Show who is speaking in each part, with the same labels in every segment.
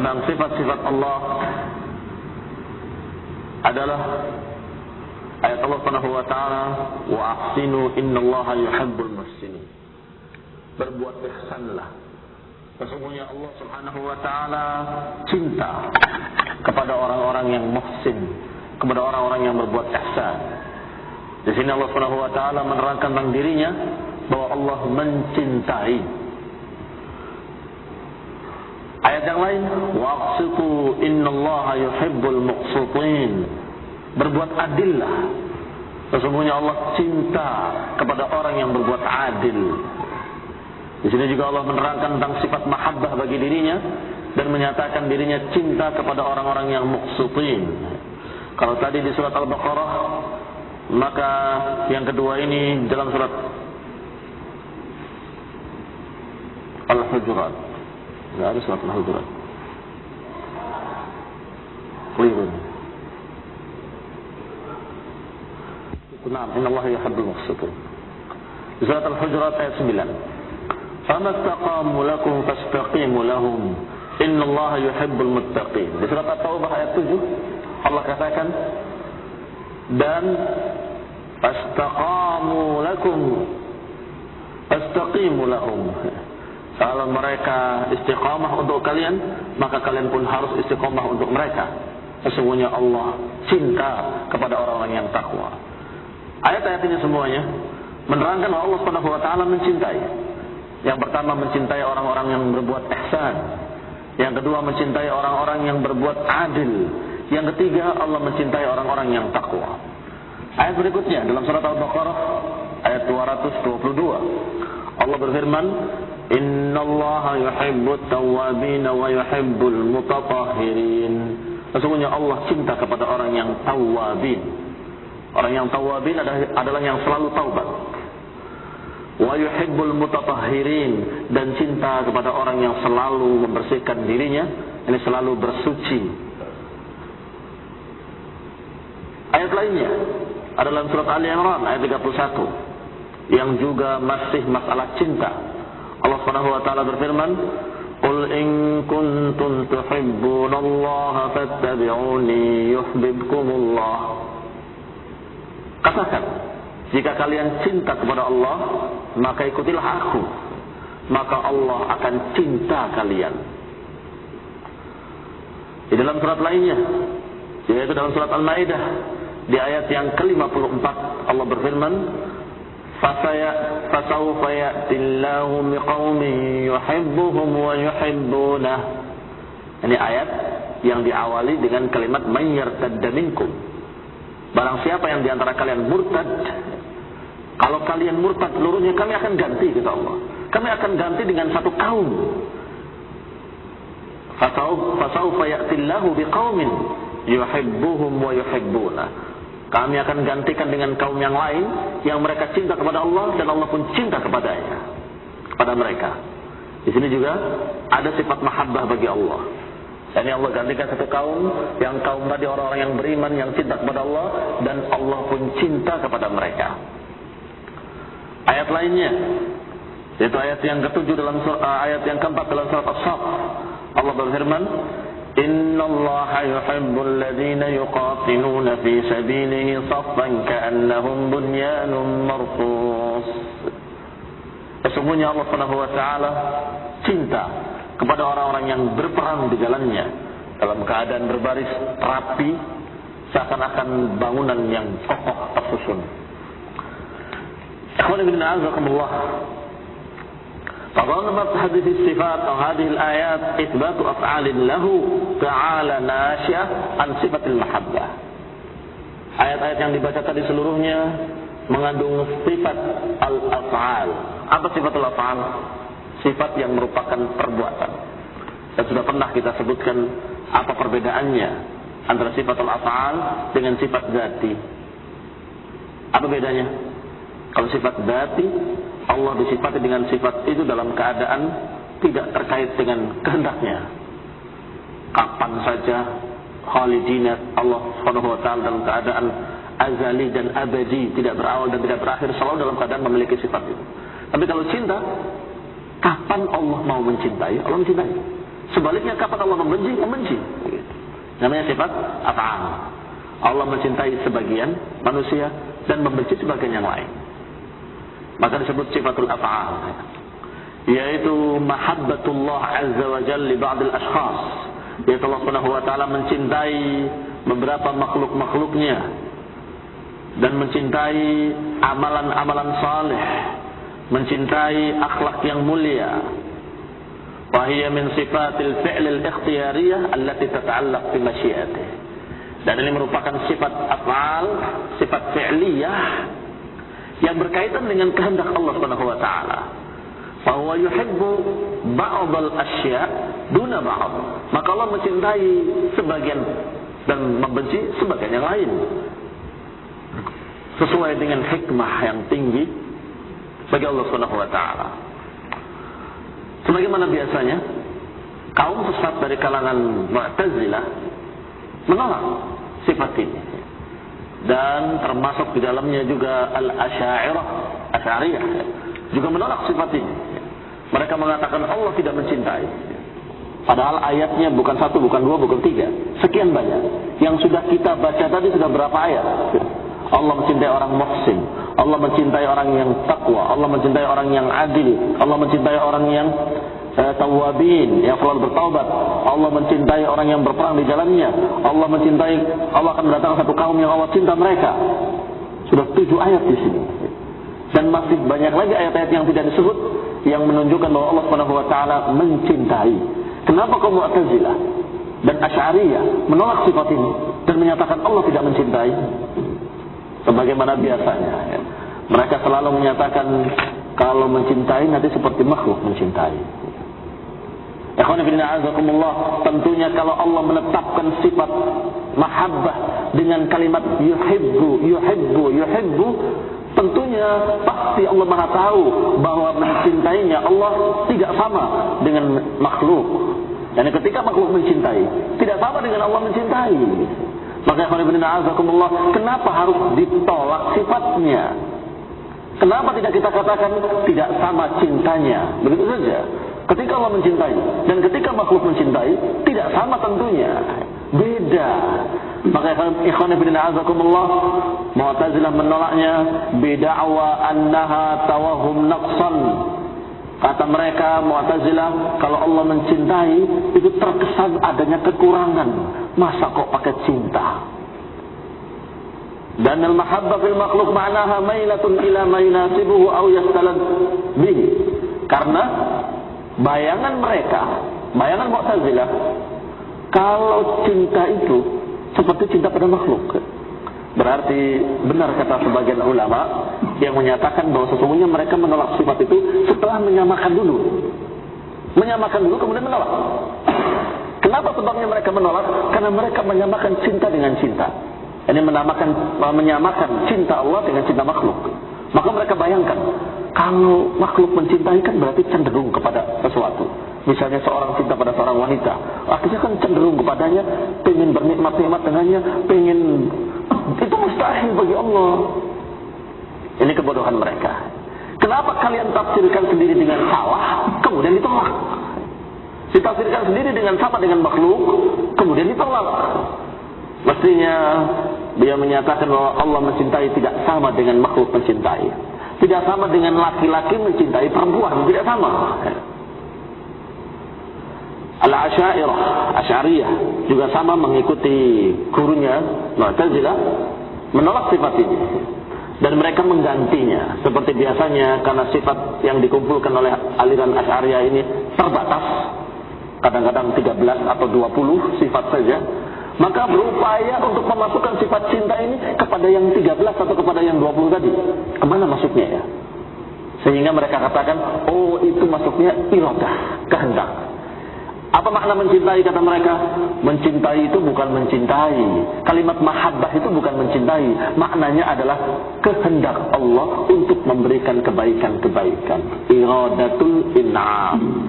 Speaker 1: tentang sifat-sifat Allah adalah ayat Allah Subhanahu wa taala, wa ahsinu innallaha yuhibbul muhsinin. Berbuat ihsanlah. Sesungguhnya Allah Subhanahu wa taala cinta kepada orang-orang yang muhsin, kepada orang-orang yang berbuat ihsan. Di sini Allah Subhanahu wa taala menerangkan tentang dirinya bahwa Allah mencintai. Ayat yang lain, waqsitu innallaha yuhibbul muqsitin. Berbuat adillah. Sesungguhnya Allah cinta kepada orang yang berbuat adil. Di sini juga Allah menerangkan tentang sifat mahabbah bagi dirinya dan menyatakan dirinya cinta kepada orang-orang yang muqsitin. Kalau tadi di surat Al-Baqarah, maka yang kedua ini dalam surat Al-Hujurat. Tidak ada surat Al-Hujurat. Keliru. Naam, innallaha yuhibbul muqsitin. Di surat Al-Hujurat ayat 9. فَمَسْتَقَامُوا لَكُمْ فَاسْتَقِيمُوا لَهُمْ إِنَّ اللَّهَ يُحِبُّ الْمُتَّقِينَ. Di surat At-Taubah ayat 7 Allah katakan, dan فَاسْتَقَامُوا لَكُمْ فَاسْتَقِيمُوا لَهُمْ. Kalau mereka istiqamah untuk kalian, maka kalian pun harus istiqamah untuk mereka. Sesungguhnya Allah cinta kepada orang-orang yang takwa. Ayat-ayat ini semuanya menerangkan bahwa Allah Subhanahu wa taala mencintai. Yang pertama mencintai orang-orang yang berbuat ihsan. Yang kedua mencintai orang-orang yang berbuat adil. Yang ketiga Allah mencintai orang-orang yang takwa. Ayat berikutnya dalam surat Al-Baqarah ayat 222. Allah berfirman, "Innallaha yuhibbut tawwabin wa yuhibbul mutatahhirin." Sesungguhnya Allah cinta kepada orang yang tawwabin. Orang yang tawwabin adalah yang selalu taubat. Wa yuhibbul mutatahhirin, dan cinta kepada orang yang selalu membersihkan dirinya, ini selalu bersuci. Ayat lainnya adalah surat Ali Imran ayat 31 yang juga masih masalah cinta. Allah Subhanahu wa taala berfirman, "Qul in kuntum tuhibbunallaha fattabi'uni yuhibbukumullah." Katakan, jika kalian cinta kepada Allah, maka ikutilah aku, maka Allah akan cinta kalian. Di dalam surat lainnya, yaitu dalam surat Al-Maidah, di ayat yang ke-54, Allah berfirman, "Fasawfa ya'tillahu biqaumin yuhibbuhum wa yuhibbunah." Ini ayat yang diawali dengan kalimat "man yartadda minkum." Barang siapa yang diantara kalian murtad, kalau kalian murtad seluruhnya, kami akan ganti, kata Allah. Kami akan ganti dengan satu kaum. Fasawfa ya'tillahu biqaumin yuhibbuhum wa yuhibbuna. Kami akan gantikan dengan kaum yang lain yang mereka cinta kepada Allah dan Allah pun cinta kepadanya, kepada mereka. Di sini juga ada sifat mahabbah bagi Allah. Dan Allah gantikan satu kaum, yang kaum tadi orang-orang yang beriman, yang cinta kepada Allah, dan Allah pun cinta kepada mereka. Ayat lainnya, yaitu ayat yang ke-7 dalam ayat yang ke-4 dalam surat As-Saff, Allah berfirman, "Innallaha yuhibbul ladzina yuqatiluna fi sabilihi saffan ka'annahum bunyanun marsus." Sesungguhnya Allah Subhanahu wa taala cinta kepada orang-orang yang berperang di jalannya dalam keadaan berbaris rapi, seakan-akan bangunan yang kokoh tersusun. Ikhwan ibn a'azakumullah, فظلمت هذه الصفات أو هذه الآيات إثبات أفعال له تعالى ناشئة عن صفة المحبة. Ayat-ayat yang dibaca tadi seluruhnya mengandung sifat al-af'al. Apa sifat al-af'al? Sifat yang merupakan perbuatan. Dan sudah pernah kita sebutkan apa perbedaannya antara sifat al-af'al dengan sifat dzati. Apa bedanya? Kalau sifat dzati, Allah disifati dengan sifat itu dalam keadaan tidak terkait dengan kehendaknya. Kapan saja, khalidina, Allah Subhanahu wa taala dalam keadaan azali dan abadi, tidak berawal dan tidak berakhir, selalu dalam keadaan memiliki sifat itu. Tapi kalau cinta, kapan Allah mau mencintai? Allah mencintai. Sebaliknya kapan Allah membenci? Membenci. Namanya sifat af'al. Allah mencintai sebagian manusia dan membenci sebagian yang lain. Maka disebut sifatul af'al, yaitu mahabbatullah azza wa jalla li ba'd al-ashkhas, yaitu Allah Subhanahu wa taala mencintai beberapa makhluk-makhluknya dan mencintai amalan-amalan saleh, mencintai akhlak yang mulia. Wa hiya min sifatil fi'l al-ikhtiyariyah allati tata'allaq bi masyiatih. Dan ini merupakan sifat af'al, sifat fi'liyah yang berkaitan dengan kehendak Allah Subhanahu wa taala. Fa huwa yuhibbu ba'd al-asya' duna ba'd. Maka Allah mencintai sebagian dan membenci sebagian yang lain, sesuai dengan hikmah yang tinggi bagi Allah Subhanahu wa taala. Sebagaimana biasanya kaum sesat dari kalangan Mu'tazilah menolak sifat ini, dan termasuk di dalamnya juga Asy'ariyah juga menolak sifat ini. Mereka mengatakan Allah tidak mencintai, padahal ayatnya bukan satu, bukan dua, bukan tiga, sekian banyak. Yang sudah kita baca tadi sudah berapa ayat? Allah mencintai orang muhsin, Allah mencintai orang yang takwa, Allah mencintai orang yang adil, Allah mencintai orang yang tawabin, yang selalu bertaubat, Allah mencintai orang yang berperang di jalannya, Allah mencintai, Allah akan mendatangkan satu kaum yang Allah cinta mereka. Sudah 7 ayat di sini. Dan masih banyak lagi ayat-ayat yang tidak disebut yang menunjukkan bahwa Allah Subhanahu wa taala mencintai. Kenapa kaum Mu'tazilah dan Asy'ariyah menolak sifat ini dan menyatakan Allah tidak mencintai? Sebagaimana biasanya, mereka selalu menyatakan kalau mencintai nanti seperti makhluk mencintai. Ikhwan fillah azakumullah, tentunya kalau Allah menetapkan sifat mahabbah dengan kalimat yuhibbu, tentunya pasti Allah Maha tahu bahwa mencintainya Allah tidak sama dengan makhluk. Dan ketika makhluk mencintai, tidak sama dengan Allah mencintai. Maka ikhwan fillah azakumullah, kenapa harus ditolak sifatnya? Kenapa tidak kita katakan tidak sama cintanya? Begitu saja. Ketika Allah mencintai dan ketika makhluk mencintai, tidak sama tentunya. Beda. Maka ikhwan fillah azakumullah, Mu'tazilah menolaknya bid'awa annaha tawahum naqsan. Kata mereka Mu'tazilah, kalau Allah mencintai itu terkesan adanya kekurangan. Masa kok pakai cinta? Dan al-mahabbah fil makhluk ma'naha mailatun ila ma yunasibuhu aw yastalad bihi. Karena bayangan mereka, bayangan Mu'tazilah, kalau cinta itu seperti cinta pada makhluk. Berarti benar kata sebagian ulama yang menyatakan bahwa sesungguhnya mereka menolak sifat itu setelah menyamakan dulu. Menyamakan dulu kemudian menolak. Kenapa sebabnya mereka menolak? Karena mereka menyamakan cinta dengan cinta. Ini menyamakan cinta Allah dengan cinta makhluk. Maka mereka bayangkan, kalau makhluk mencintai kan berarti cenderung kepada sesuatu. Misalnya seorang cinta pada seorang wanita, akhirnya kan cenderung kepadanya, pengen bernikmat-nikmat dengannya, pengen. Itu mustahil bagi Allah. Ini kebodohan mereka. Kenapa kalian tafsirkan sendiri dengan salah, kemudian ditolak? Ditafsirkan sendiri dengan sama dengan makhluk, kemudian ditolak. Mestinya dia menyatakan bahwa Allah mencintai tidak sama dengan makhluk mencintai. Tidak sama dengan laki-laki mencintai perempuan, tidak sama. Asy'ariyah juga sama mengikuti gurunya Mu'tazilah, menolak sifat ini. Dan mereka menggantinya seperti biasanya, karena sifat yang dikumpulkan oleh aliran Asy'ariyah ini terbatas. Kadang-kadang 13 atau 20 sifat saja. Maka berupaya untuk memasukkan sifat cinta ini kepada yang 13 atau kepada yang 20 tadi. Kemana masuknya ya? Sehingga mereka katakan, oh itu masuknya iradah, kehendak. Apa makna mencintai kata mereka? Mencintai itu bukan mencintai. Kalimat mahabbah itu bukan mencintai. Maknanya adalah kehendak Allah untuk memberikan kebaikan-kebaikan. Iradatul in'am.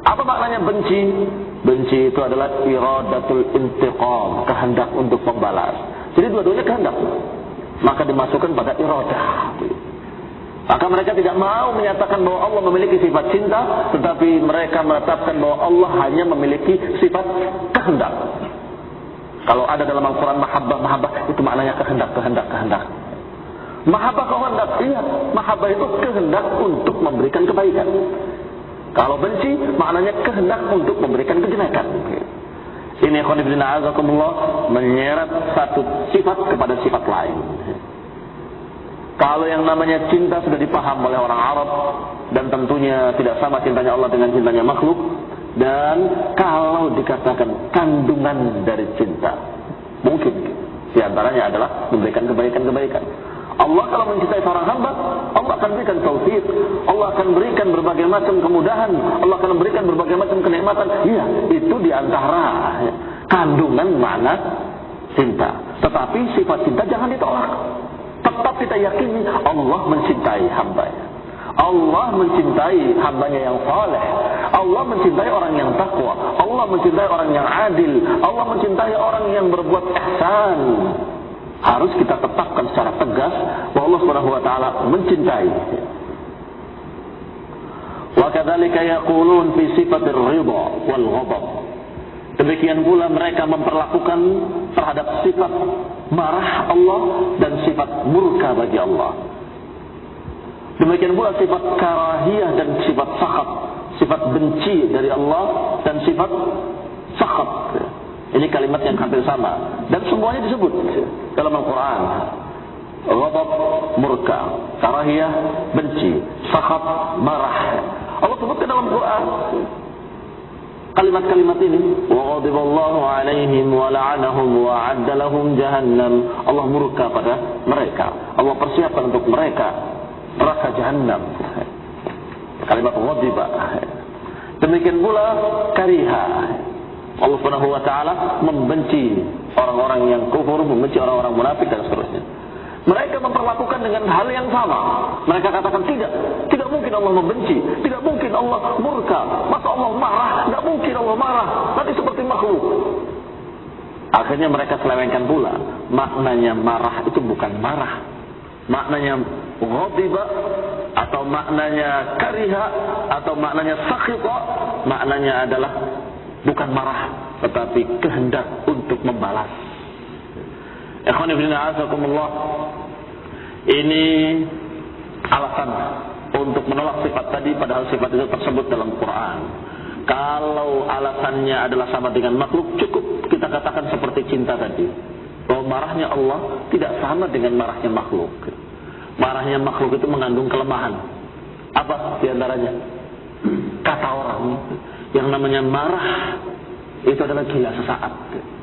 Speaker 1: Apa maknanya benci? Benci itu adalah iradatul intiqam, kehendak untuk membalas. Jadi dua-duanya kehendak. Maka dimasukkan pada iradah. Maka mereka tidak mau menyatakan bahwa Allah memiliki sifat cinta, tetapi mereka menetapkan bahwa Allah hanya memiliki sifat kehendak. Kalau ada dalam Al-Quran mahabbah, itu maknanya kehendak. Mahabbah kehendak, iya. Mahabbah itu kehendak untuk memberikan kebaikan. Kalau benci, maknanya kehendak untuk memberikan kejelekan. Ini khonifidina azakumullah menyeret satu sifat kepada sifat lain. Kalau yang namanya cinta sudah dipaham oleh orang Arab, dan tentunya tidak sama cintanya Allah dengan cintanya makhluk. Dan kalau dikatakan kandungan dari cinta, mungkin diantaranya adalah memberikan kebaikan-kebaikan. Allah kalau mencintai seorang hamba, Allah akan berikan taufik, Allah akan berikan berbagai macam kemudahan, Allah akan memberikan berbagai macam kenikmatan. Iya, itu diantara kandungan makna cinta. Tetapi sifat cinta jangan ditolak. Tetap kita yakini Allah mencintai hambanya. Allah mencintai hambanya yang saleh. Allah mencintai orang yang takwa. Allah mencintai orang yang adil. Allah mencintai orang yang berbuat ihsan. Harus kita tetapkan secara tegas bahwa Allah Subhanahu wa taala mencintai. Wa kadzalika yaqulun fi sifatir ridha wal ghadab. Demikian pula mereka memperlakukan terhadap sifat marah Allah dan sifat murka bagi Allah. Demikian pula sifat karahiyah dan sifat sakhat, sifat benci dari Allah dan sifat sakhat. Ini kalimat yang hampir sama dan semuanya disebut dalam Al-Quran. Ghadab, murka, karahiyah, benci, sakhat, marah. Allah sebutkan dalam Al-Quran kalimat-kalimat ini. Wa ghadiballahu alaihim wa la'anahum wa 'adda lahum jahannam. Allah murka pada mereka. Allah persiapkan untuk mereka neraka jahannam. Kalimat ghadiba. Demikian pula kariha. Allah Subhanahu wa taala membenci orang-orang yang kufur, membenci orang-orang munafik dan seterusnya. Mereka memperlakukan dengan hal yang sama. Mereka katakan tidak mungkin Allah membenci, tidak mungkin Allah murka. Masa Allah marah? Tidak mungkin Allah marah. Nanti seperti makhluk. Akhirnya mereka selewengkan pula. Maknanya marah itu bukan marah. Maknanya ghadiba atau maknanya kariha atau maknanya sakhita, maknanya adalah bukan marah tetapi kehendak untuk membalas. Ikhwan fillah a'azakumullah. Ini alasan untuk menolak sifat tadi padahal sifat itu tersebut dalam Quran. Kalau alasannya adalah sama dengan makhluk, cukup kita katakan seperti cinta tadi. Bahwa marahnya Allah tidak sama dengan marahnya makhluk. Marahnya makhluk itu mengandung kelemahan. Apa diantaranya? Kata orang yang namanya marah itu adalah gila sesaat.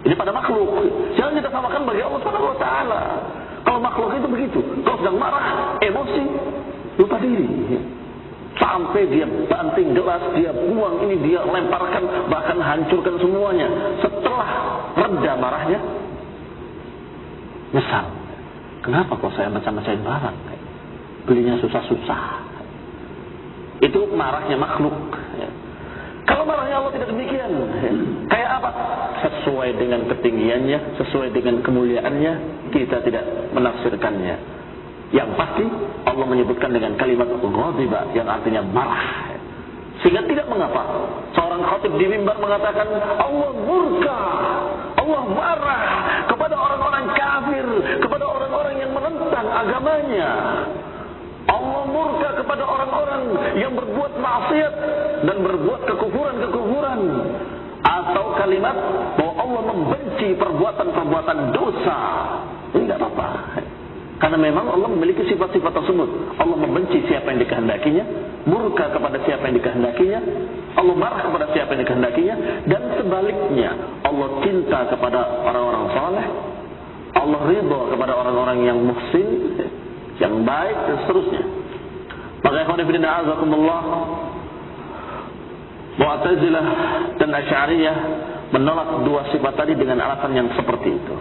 Speaker 1: Ini pada makhluk. Jangan kita samakan bagi Allah Subhanahu wa taala. Kalau makhluk itu begitu, kalau sedang marah, emosi, lupa diri. Sampai dia banting gelas, dia buang ini, dia lemparkan, bahkan hancurkan semuanya. Setelah reda marahnya, nyesal. Kenapa kok saya macam-macamin barang? Belinya susah-susah. Itu marahnya makhluk. Kalau marahnya Allah tidak demikian. Kayak apa? Sesuai dengan ketinggiannya, sesuai dengan kemuliaannya, kita tidak menafsirkannya. Yang pasti Allah menyebutkan dengan kalimat ghadiba yang artinya marah. Sehingga tidak mengapa seorang khatib di mimbar mengatakan Allah murka, Allah marah kepada orang-orang kafir, kepada orang-orang yang menentang agamanya. Allah murka kepada orang-orang yang berbuat maksiat dan berbuat kekufuran-kekufuran. Atau kalimat bahwa Allah membenci perbuatan-perbuatan dosa. Ini tidak apa-apa. Karena memang Allah memiliki sifat-sifat tersebut. Allah membenci siapa yang dikehendakinya, murka kepada siapa yang dikehendakinya, Allah marah kepada siapa yang dikehendakinya, dan sebaliknya Allah cinta kepada orang-orang saleh, Allah ridha kepada orang-orang yang muhsin, yang baik dan seterusnya. Maka ikhwan fillah a'azakumullah, Mu'tazilah dan Asy'ariyah menolak dua sifat tadi dengan alasan yang seperti itu.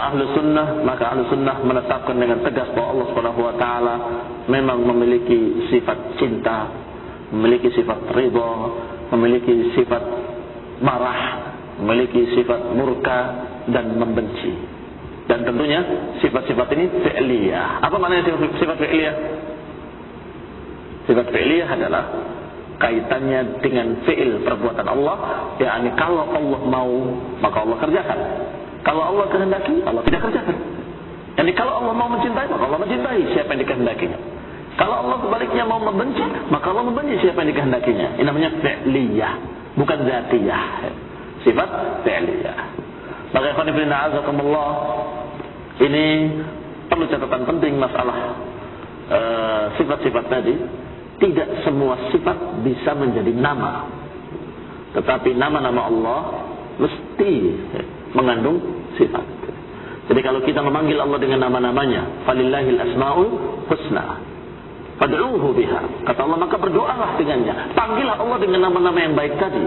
Speaker 1: Ahlu sunnah, maka ahlu sunnah menetapkan dengan tegas bahwa Allah Subhanahu wa taala memang memiliki sifat cinta, memiliki sifat ridha, memiliki sifat marah, memiliki sifat murka dan membenci. Dan tentunya sifat-sifat ini fi'liyah. Apa maknanya sifat fi'liyah? Sifat fi'liyah adalah kaitannya dengan fi'il perbuatan Allah, yakni kalau Allah mau maka Allah kerjakan, kalau Allah kehendaki Allah tidak kerjakan. Jadi kalau Allah mau mencintai maka Allah mencintai siapa yang dikehendakinya, kalau Allah sebaliknya mau membenci maka Allah membenci siapa yang dikehendakinya. Ini namanya fi'liyah, bukan zatiyah. Sifat fi'liyah. Maka ikhwan fillah azakumullah, ini perlu catatan penting masalah sifat-sifat tadi. Tidak semua sifat bisa menjadi nama, tetapi nama-nama Allah mesti mengandung sifat. Jadi kalau kita memanggil Allah dengan nama-namanya, falillahil asmaul husna fad'uuhu biha, kata Allah, maka berdoalah dengannya. Panggillah Allah dengan nama-nama yang baik tadi,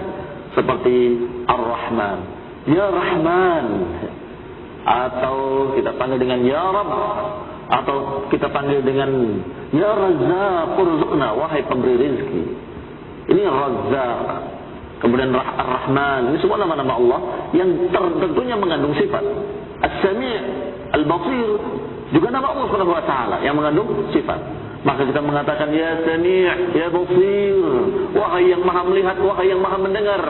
Speaker 1: seperti Ar-Rahman, Ya Rahman, atau kita panggil dengan Ya Rabb, atau kita panggil dengan Ya Razzaq urzuqna, wahai pemberi rezeki. Ini Razzaq. Kemudian Ar-Rahman, ini semua nama-nama Allah yang tentunya mengandung sifat. As-Sami', Al-Basir, juga nama Allah Subhanahu wa taala yang mengandung sifat. Maka kita mengatakan Ya Sami', Ya Basir, wahai yang Maha melihat, wahai yang Maha mendengar.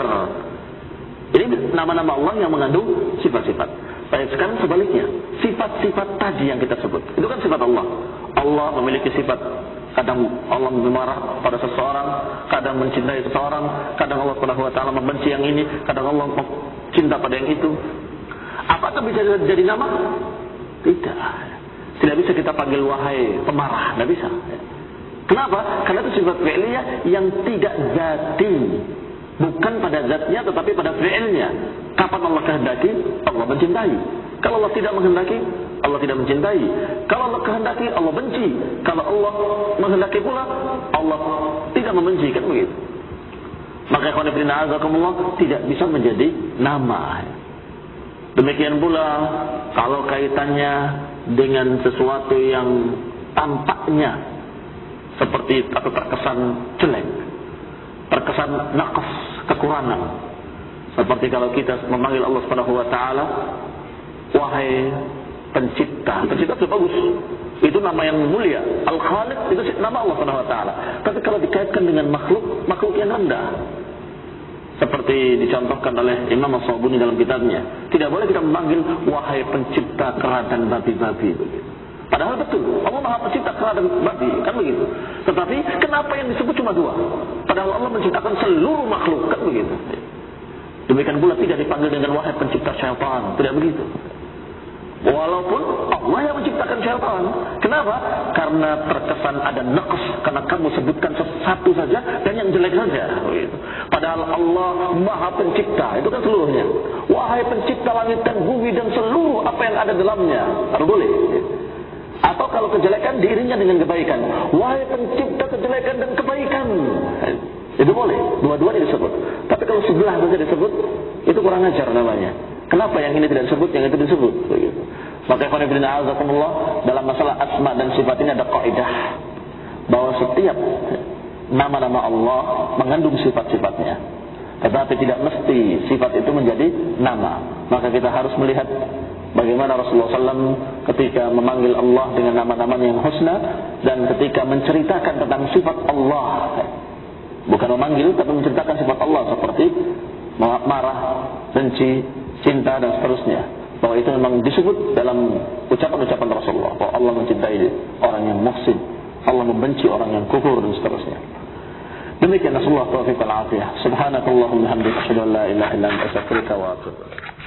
Speaker 1: Ini nama-nama Allah yang mengandung sifat-sifat. Baik, sekarang sebaliknya, sifat-sifat tadi yang kita sebut, itu kan sifat Allah. Allah memiliki sifat, kadang Allah marah pada seseorang, kadang mencintai seseorang, kadang Allah Subhanahu wa taala membenci yang ini, kadang Allah cinta pada yang itu. Apakah bisa jadi nama? Tidak. Tidak bisa kita panggil wahai pemarah, tidak bisa. Kenapa? Karena itu sifat fi'liyah yang tidak zati. Bukan pada zatnya tetapi pada fi'ilnya. Kapan Allah kehendaki, Allah mencintai. Kalau Allah tidak menghendaki, Allah tidak mencintai. Kalau Allah kehendaki, Allah benci. Kalau Allah menghendaki pula, Allah tidak membenci, kan begitu. Maka ikhwan fillah azakumullah, tidak bisa menjadi nama. Demikian pula kalau kaitannya dengan sesuatu yang tampaknya seperti atau terkesan jelek, terkesan naqas, kekurangan. Seperti kalau kita memanggil Allah Subhanahu wa taala wahai pencipta. Pencipta itu bagus. Itu nama yang mulia. Al-Khaliq itu nama Allah Subhanahu wa taala. Tapi kalau dikaitkan dengan makhluk yang rendah. Seperti dicontohkan oleh Imam As-Sabuni dalam kitabnya, tidak boleh kita memanggil wahai pencipta kera dan babi-babi begitu. Padahal betul, Allah Maha Pencipta kera dan babi, kan begitu. Tetapi kenapa yang disebut cuma dua? Padahal Allah menciptakan seluruh makhluk, kan begitu. Demikian pula tidak dipanggil dengan wahai pencipta syaitan, tidak begitu. Walaupun Allah yang menciptakan syaitan. Kenapa? Karena terkesan ada naqs, karena kamu sebutkan satu saja dan yang jelek saja. Padahal Allah Maha Pencipta, itu kan seluruhnya. Wahai pencipta langit dan bumi dan seluruh apa yang ada dalamnya. Baru boleh. Atau kalau kejelekan diiringkan dengan kebaikan. Wahai pencipta kejelekan dan kebaikan. Itu boleh, dua-duanya disebut. Tapi kalau sebelah saja disebut, itu kurang ajar namanya. Kenapa yang ini tidak disebut, yang itu disebut? Begitu. Maka ikhwan fillah azakumullah, dalam masalah asma dan sifat ini ada kaidah bahwa setiap nama-nama Allah mengandung sifat-sifatnya. Tetapi tidak mesti sifat itu menjadi nama. Maka kita harus melihat bagaimana Rasulullah SAW ketika memanggil Allah dengan nama-nama yang husna dan ketika menceritakan tentang sifat Allah. Bukan memanggil, tapi menceritakan sifat Allah seperti marah, benci, cinta dan seterusnya. Bahwa itu memang disebut dalam ucapan-ucapan Rasulullah. Bahwa Allah mencintai orang yang muhsin, Allah membenci orang yang kufur dan seterusnya. Demikian Rasulullah taufiq wal afiyah. Subhanakallahumma hamdika asyhadu an la ilaha illa anta astaghfiruka wa atubu ilaik.